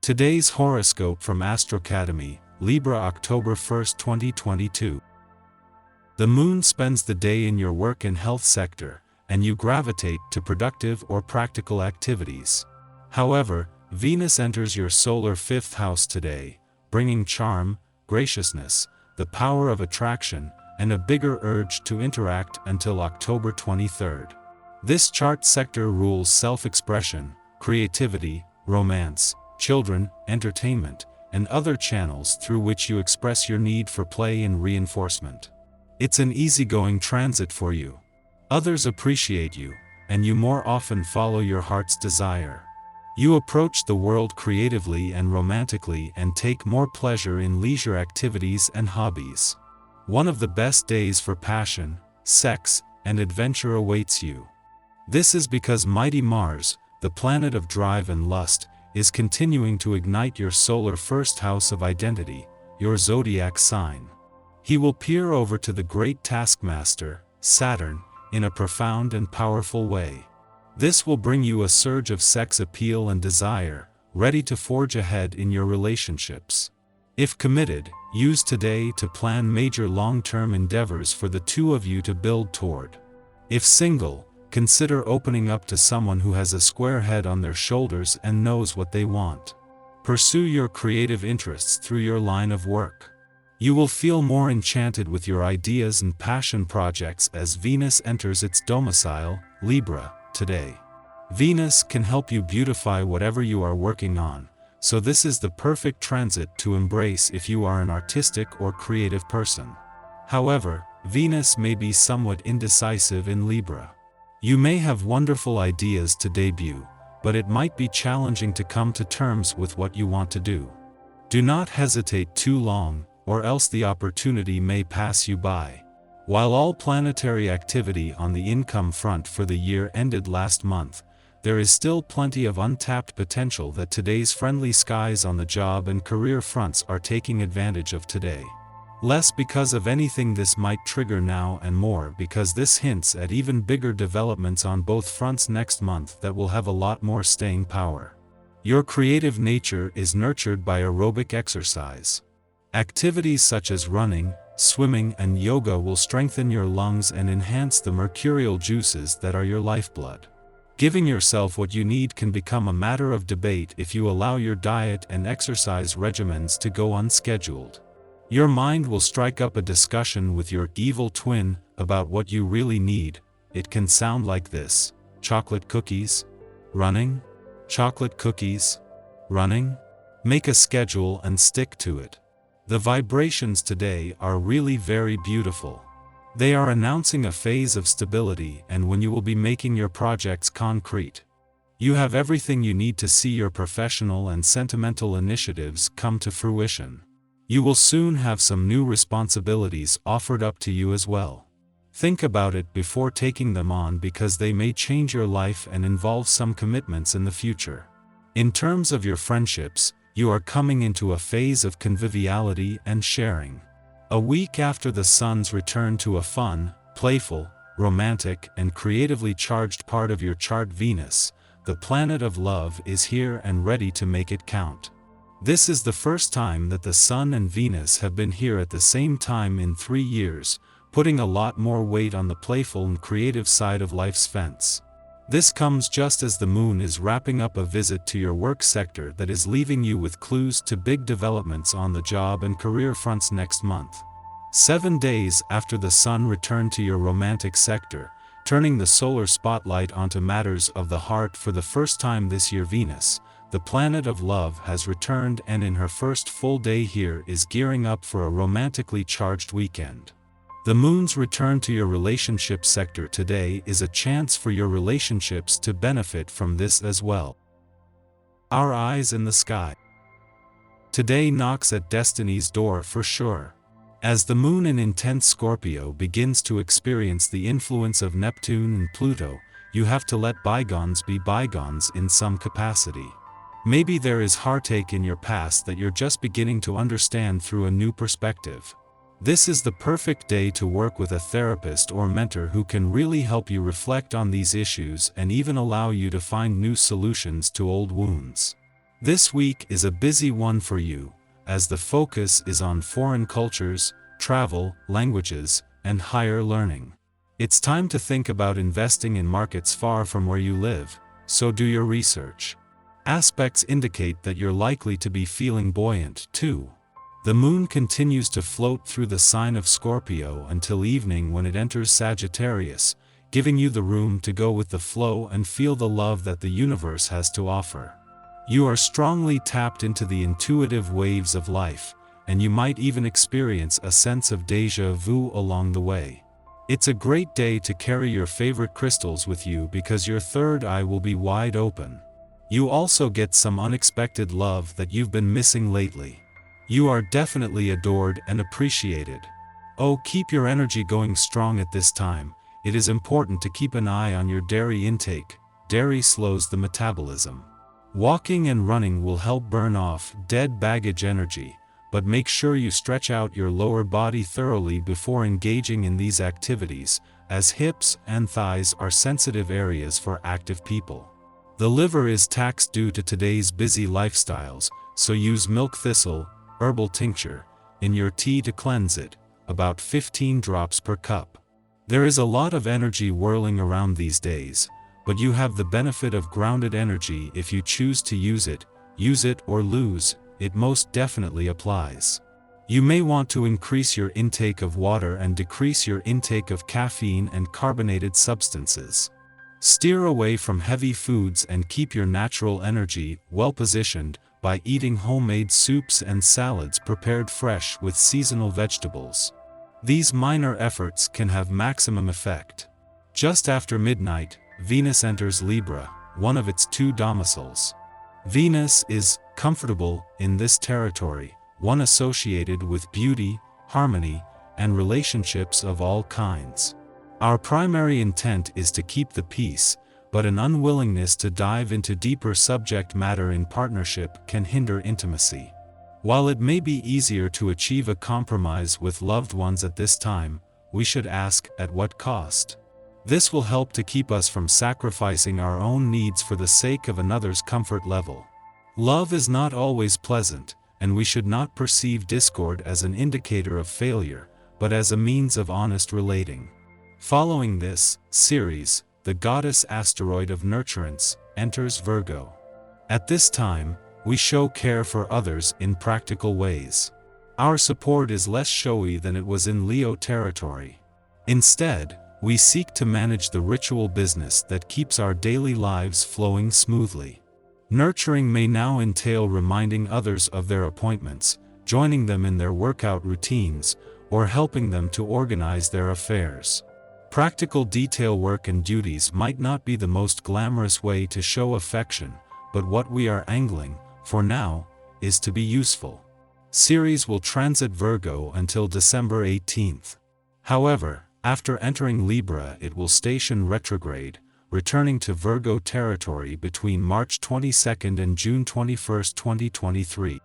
Today's horoscope from Astrocademy, Libra, October 1, 2022. The moon spends the day in your work and health sector, and you gravitate to productive or practical activities. However, Venus enters your solar fifth house today, bringing charm, graciousness, the power of attraction, and a bigger urge to interact until October 23rd. This chart sector rules self-expression, creativity, romance, children, entertainment, and other channels through which you express your need for play and reinforcement. It's an easygoing transit for you. Others appreciate you, and you more often follow your heart's desire. You approach the world creatively and romantically and take more pleasure in leisure activities and hobbies. One of the best days for passion, sex, and adventure awaits you. This is because mighty Mars, the planet of drive and lust, is continuing to ignite your solar first house of identity, your zodiac sign. He will peer over to the great taskmaster, Saturn, in a profound and powerful way. This will bring you a surge of sex appeal and desire, ready to forge ahead in your relationships. If committed, use today to plan major long-term endeavors for the two of you to build toward. If single, consider opening up to someone who has a square head on their shoulders and knows what they want. Pursue your creative interests through your line of work. You will feel more enchanted with your ideas and passion projects as Venus enters its domicile, Libra, today. Venus can help you beautify whatever you are working on, so this is the perfect transit to embrace if you are an artistic or creative person. However, Venus may be somewhat indecisive in Libra. You may have wonderful ideas to debut, but it might be challenging to come to terms with what you want to do. Do not hesitate too long, or else the opportunity may pass you by. While all planetary activity on the income front for the year ended last month, there is still plenty of untapped potential that today's friendly skies on the job and career fronts are taking advantage of today. Less because of anything this might trigger now and more because this hints at even bigger developments on both fronts next month that will have a lot more staying power. Your creative nature is nurtured by aerobic exercise. Activities such as running, swimming, and yoga will strengthen your lungs and enhance the mercurial juices that are your lifeblood. Giving yourself what you need can become a matter of debate if you allow your diet and exercise regimens to go unscheduled. Your mind will strike up a discussion with your evil twin about what you really need. It can sound like this: chocolate cookies? Running? Chocolate cookies? Running? Make a schedule and stick to it. The vibrations today are really very beautiful. They are announcing a phase of stability and when you will be making your projects concrete. You have everything you need to see your professional and sentimental initiatives come to fruition. You will soon have some new responsibilities offered up to you as well. Think about it before taking them on because they may change your life and involve some commitments in the future. In terms of your friendships, you are coming into a phase of conviviality and sharing. A week after the sun's return to a fun, playful, romantic, and creatively charged part of your chart, Venus, the planet of love, is here and ready to make it count. This is the first time that the Sun and Venus have been here at the same time in 3 years, putting a lot more weight on the playful and creative side of life's fence. This comes just as the moon is wrapping up a visit to your work sector that is leaving you with clues to big developments on the job and career fronts next month. 7 days after the sun returned to your romantic sector, turning the solar spotlight onto matters of the heart for the first time this year, Venus, the planet of love, has returned and in her first full day here is gearing up for a romantically charged weekend. The moon's return to your relationship sector today is a chance for your relationships to benefit from this as well. Our eyes in the sky. Today knocks at destiny's door for sure. As the moon in intense Scorpio begins to experience the influence of Neptune and Pluto, you have to let bygones be bygones in some capacity. Maybe there is heartache in your past that you're just beginning to understand through a new perspective. This is the perfect day to work with a therapist or mentor who can really help you reflect on these issues and even allow you to find new solutions to old wounds. This week is a busy one for you, as the focus is on foreign cultures, travel, languages, and higher learning. It's time to think about investing in markets far from where you live, so do your research. Aspects indicate that you're likely to be feeling buoyant, too. The moon continues to float through the sign of Scorpio until evening when it enters Sagittarius, giving you the room to go with the flow and feel the love that the universe has to offer. You are strongly tapped into the intuitive waves of life, and you might even experience a sense of déjà vu along the way. It's a great day to carry your favorite crystals with you because your third eye will be wide open. You also get some unexpected love that you've been missing lately. You are definitely adored and appreciated. Oh, keep your energy going strong at this time. It is important to keep an eye on your dairy intake. Dairy slows the metabolism. Walking and running will help burn off dead baggage energy, but make sure you stretch out your lower body thoroughly before engaging in these activities, as hips and thighs are sensitive areas for active people. The liver is taxed due to today's busy lifestyles, so use milk thistle, herbal tincture, in your tea to cleanse it, about 15 drops per cup. There is a lot of energy whirling around these days, but you have the benefit of grounded energy if you choose to use it or lose, it most definitely applies. You may want to increase your intake of water and decrease your intake of caffeine and carbonated substances. Steer away from heavy foods and keep your natural energy well positioned by eating homemade soups and salads prepared fresh with seasonal vegetables. These minor efforts can have maximum effect. Just after midnight, Venus enters Libra, one of its two domiciles. Venus is comfortable in this territory, one associated with beauty, harmony, and relationships of all kinds. Our primary intent is to keep the peace, but an unwillingness to dive into deeper subject matter in partnership can hinder intimacy. While it may be easier to achieve a compromise with loved ones at this time, we should ask, at what cost? This will help to keep us from sacrificing our own needs for the sake of another's comfort level. Love is not always pleasant, and we should not perceive discord as an indicator of failure, but as a means of honest relating. Following this series, the goddess asteroid of nurturance enters Virgo. At this time, we show care for others in practical ways. Our support is less showy than it was in Leo territory. Instead, we seek to manage the ritual business that keeps our daily lives flowing smoothly. Nurturing may now entail reminding others of their appointments, joining them in their workout routines, or helping them to organize their affairs. Practical detail work and duties might not be the most glamorous way to show affection, but what we are angling for now is to be useful. Ceres will transit Virgo until December 18th. However, after entering Libra, it will station retrograde, returning to Virgo territory between March 22 and June 21, 2023.